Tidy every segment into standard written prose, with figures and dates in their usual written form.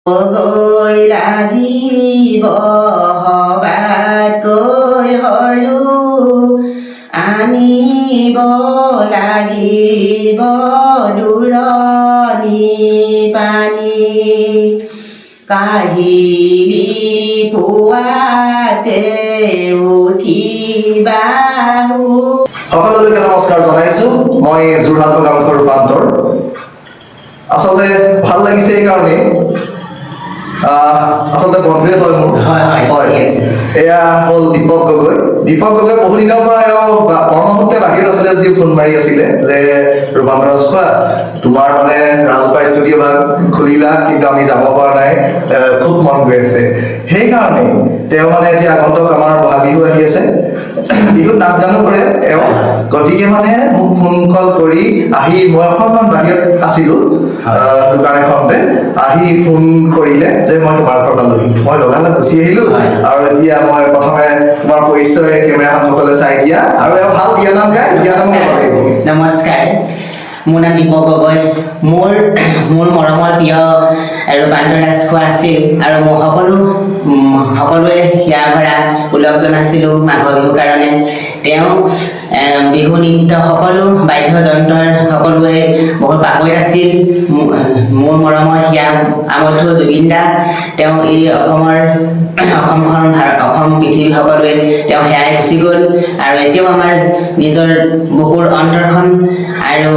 গৈ লাগিব হবাত গৈ হৰু আনিব লাগিব দূৰণি পানী কাহিলি পুৱাতে উঠিবাহু। সকলোকে নমস্কাৰ জনাইছো। মই যোৰহাট নামঘৰ ৰূপান্তৰ। আচলতে ভাল লাগিছে এই কাৰণে আচলতে বন্ধুৱে হয় মোৰ। হয় এয়া হ'ল দীপক গগৈ। দীপক গগৈ বহুদিনৰ পৰা কৰ্মসূত্ৰে বাহিৰত আছিলে যদিও ফোন মাৰি আছিলে যে ৰূপান্তৰ ৰাজখোৱা তোমাৰ মানে ৰাজখোৱা ষ্টুডিঅ' ভাগ খুলিলা, কিন্তু আমি যাব পৰা নাই, খুব মন গৈ আছে। সেইকাৰণে তেওঁ মানে এতিয়া আগন্তুক আমাৰ বহাগ বিহু আহি আছে, বিহুত নাচ গানো কৰে তেওঁ। গতিকে মানে মোক ফোন কল কৰি আহি, মই অকণমান বাহিৰত আছিলো দোকান এখনতে, আহি ফোন কৰিলে যে মই তোমাৰ ঘৰত আলহী। মই লগালগ গুচি আহিলো আৰু এতিয়া মই প্ৰথমে তোমাৰ পৰিচয় কেমেৰা সন্মুখলৈ চাই দিয়া আৰু ভাল বিয়ানাম গাই বিয়ানাম গাব লাগিব। নমস্কাৰ, মোৰ নাম দীপক গগৈ। মোৰ মৰমৰ প্ৰিয় ৰূপান্তৰ ৰাজখোৱা আছিল আৰু মই সকলোৱে হিয়া ভৰা ওলগ জনাইছিলোঁ মাঘৰ বিহুৰ কাৰণে। তেওঁ বিহু নৃত্য সকলো বাদ্যযন্ত্ৰৰ সকলোৱে বহুত পাকৈত আছিল। মোৰ মৰমৰ হিয়া আমঠু জুবিন দা, তেওঁ এই অসম পৃথিৱী সকলোৱে তেওঁ হেৰাই গুচি গ'ল আৰু এতিয়াও আমাৰ নিজৰ বুকুৰ অন্তৰখন আৰু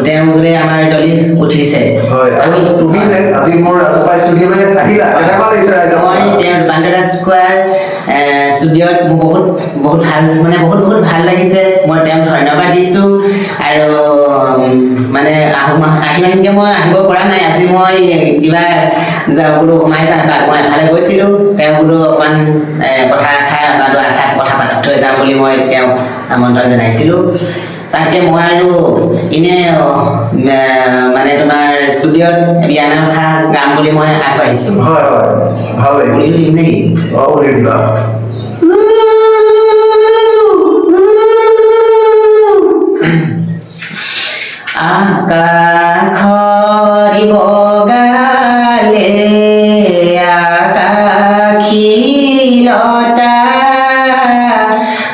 তেওঁ বোলে আমাৰ জ্বলি উঠিছে। আৰু তুমি যে আজি মোৰ ৰাজখোৱা ষ্টুডিঅ'লৈ আহিলা, কেনেকুৱা লাগিছে ৰাইজক? মই তেওঁ ৰূপান্তৰ ৰাজখোৱাৰ ষ্টুডিঅ'ত বহুত ভাল লাগিছে। মই তেওঁক ধন্যবাদ দিছোঁ আৰু মানে আহিমাহিকে মই আহিব পৰা নাই। আজি মই কিবা বোলো সোমাই যাম, মই এফালে গৈছিলোঁ, তেওঁ বোলো অকণমান কথা পাতি থৈ যাম বুলি মই তেওঁক আমন্ত্ৰণ জনাইছিলোঁ। তাকে মই আৰু এনে মানে তোমাৰ ষ্টুডিঅ'ত বিয়ানাম গাম বুলি মই আগবাঢ়িছোঁ। হয় ভাল লাগিব। উলিয়াই দিম নেকি? উলিয়াই দিবা। আকাশৰি বগালে আকাশীলতা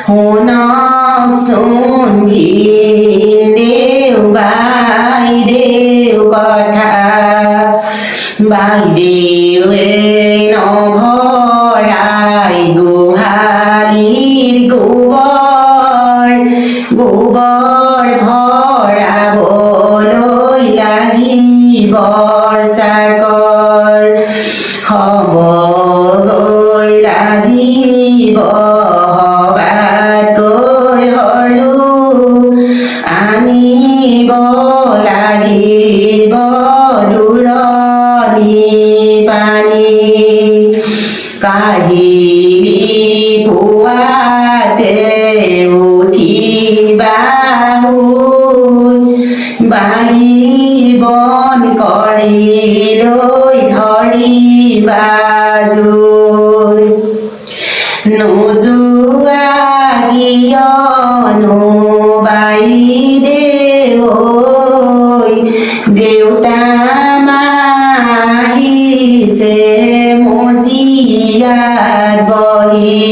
শুনকচোন ভিনদেউ বাইদেউ কথা। বাইদেউৱে নভৰাই গোহালিৰ গোবৰ ভৰাবলৈ লাগিব চাকৰ। হ'বগৈ লাগিব হবাত গৈ হৰু আনিব লাগিব দূৰণি পানী কাহিলি পুৱাতে উঠিবাহু বাহি বন কৰি লৈ ধৰিবা জুই। নোযোৱা কিয়নো বাইদেউ দেউতা মাহিছে মজিয়াত বহি।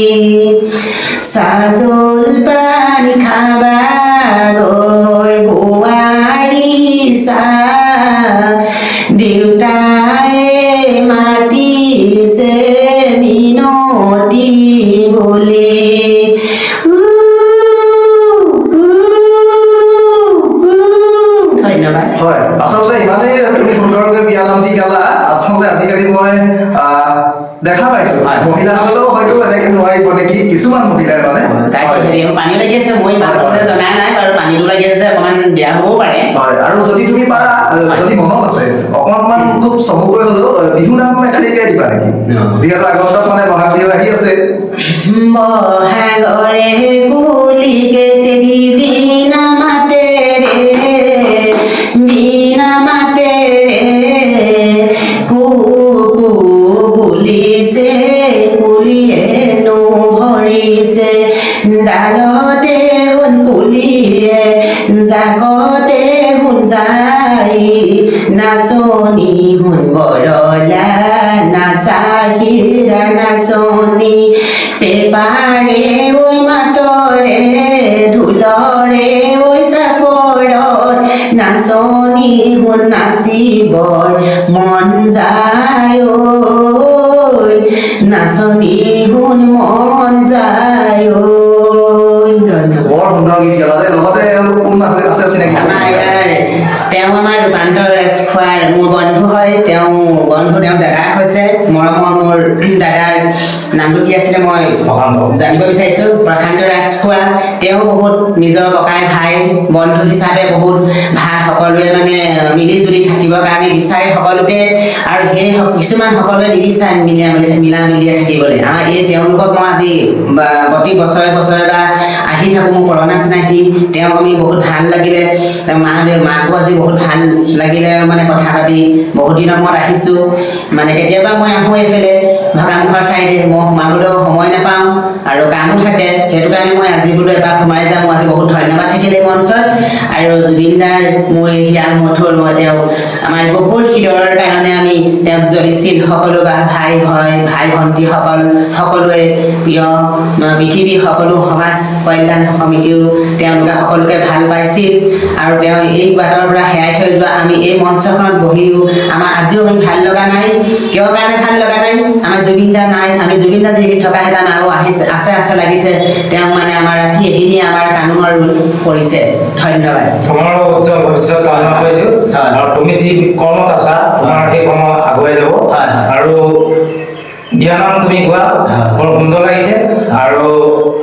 চাহ জলপান খাবা গৈ বোৱাৰী চাহ, দেউতাই মাতিছে মিনতি বুলি। ধন্যবাদ। হয়, আচলতে ইমানেই তুমি সুন্দৰকৈ বিয়ানাম দি গালা। আচলতে আজিকালি মই দেখা পাইছো মহিলাসকলেও হয়তো এনেকে নোৱাৰিব নেকি, কিছুমান মহিলাই মানে। পানী লাগি আছে, মই ভালদৰে জনা নাই বাৰু, পানীটো লাগি আছে, অকণমান বেয়া হ'বও পাৰে। হয়, আৰু যদি তুমি পাৰা, যদি মনত আছে অকণমান খুব চমুকৈ হ'লেও বিহু নাম এখানি গাই দিবা নেকি, যিহেতু আগন্তক মানে বহাগ বিহু আহি আছে। বহাগৰে কুলি কেতেকী বিনা মাতে কু বুলিছে কুলিয়ে ভৰিছে ডালতে শুন কুলিয়ে জাকতে শুন যাই নাচনি শুন বৰলা নাচনী পেপাৰে ঐ মাতৰে ঢোলৰে ঐ চাপৰত নাচনী গুণ নাচিবৰ মন যায় ঐ নাচনী গুণ মন যায় ঐ। বৰ সুন্দৰ গীত গালা দেই। লগতে কোন আছে চিনাকি? আমাৰ ইয়াৰ তেওঁ আমাৰ ৰূপান্তৰ ৰাজখোৱাৰ মোৰ বন্ধু হয়। তেওঁ দাদাক হৈছে মৰমৰ মোৰ দাদাৰ নামটো কি আছিলে মই জানিব বিচাৰিছো। প্ৰশান্ত ৰাজখোৱা তেওঁ বহুত নিজৰ ককাই ভাই বন্ধু হিচাপে বহুত ভাল, সকলোৱে মানে মিলি জুলি থাকিবৰ কাৰণে বিচাৰে সকলোকে, আৰু সেই কিছুমান সকলোৱে নিবিচাৰে মিলা মিলিয়ে থাকিবলৈ। আমাৰ এই তেওঁলোকক মই আজি প্ৰতি বছৰে বছৰে বা আহি থাকোঁ, মোৰ পুৰণা চিনাকি। তেওঁ আমি বহুত ভাল লাগিলে, মাকো আজি বহুত ভাল লাগিলে মানে কথা পাতি। বহুত দিনৰ মূৰত আহিছোঁ, মানে কেতিয়াবা মই আহোঁ এইফালে ভগামুখৰ চাইডে, মই সোমাবলৈও সময় নাপাওঁ আৰু কামো থাকে, সেইটো কাৰণে মই আজি বোলো এবাৰ সোমাই যাম। মই আজি বহুত ধন্যবাদ থাকিলে মঞ্চত। আৰু জুবিনদাৰ মোৰ এই হিয়াং মথুৰ, মই তেওঁ আমাৰ বুকুৰ হৃদয়ৰ কাৰণে আমি তেওঁক জ্বলিছিল সকলো বা ভাই ভণ্টিসকল সকলোৱে প্ৰিয় পৃথিৱীৰ সকলো সমাজ কল্যাণ সমিতিও তেওঁলোকে সকলোকে ভাল পাইছিল, আৰু তেওঁ এই বাটৰ পৰা হেৰাই থৈ যোৱা আমি এই মঞ্চখনত বহিও আমাৰ আজিও আমি ভাল লগা নাই। কিয় কাৰণে ভাল লগা নাই? আমাৰ জুবিনদা নাই। আমি জুবিনদা যদি থকাহেঁতেন আৰু আছে লাগিছে। তেওঁ মানে আমাৰ ৰাতি এদিনেই আমাৰ কানুনৰ ৰোল কৰিছে। ধন্যবাদ। তোমাৰ উজ্জ্বল ভৱিষ্যত কামনা কৰিছো, আৰু তুমি যি কৰ্মত আছা তোমাৰ সেই কৰ্ম আগুৱাই যাব। আৰু বিয়ানাম তুমি গোৱা বৰ সুন্দৰ লাগিছে, আৰু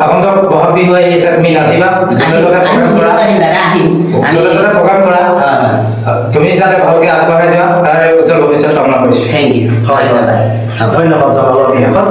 আগন্তুক বহাগ বিহু আহি আছে, তুমি নাচিবা, প্ৰগ্ৰাম কৰা। তুমি যাতে ভালকে আগবঢ়াই যোৱা, তাৰ উজ্জ্বল ভৱিষ্যত কামনা কৰিছো। Thank you. ধন্যবাদ। ধন্যবাদ জনালো আমি শেষত।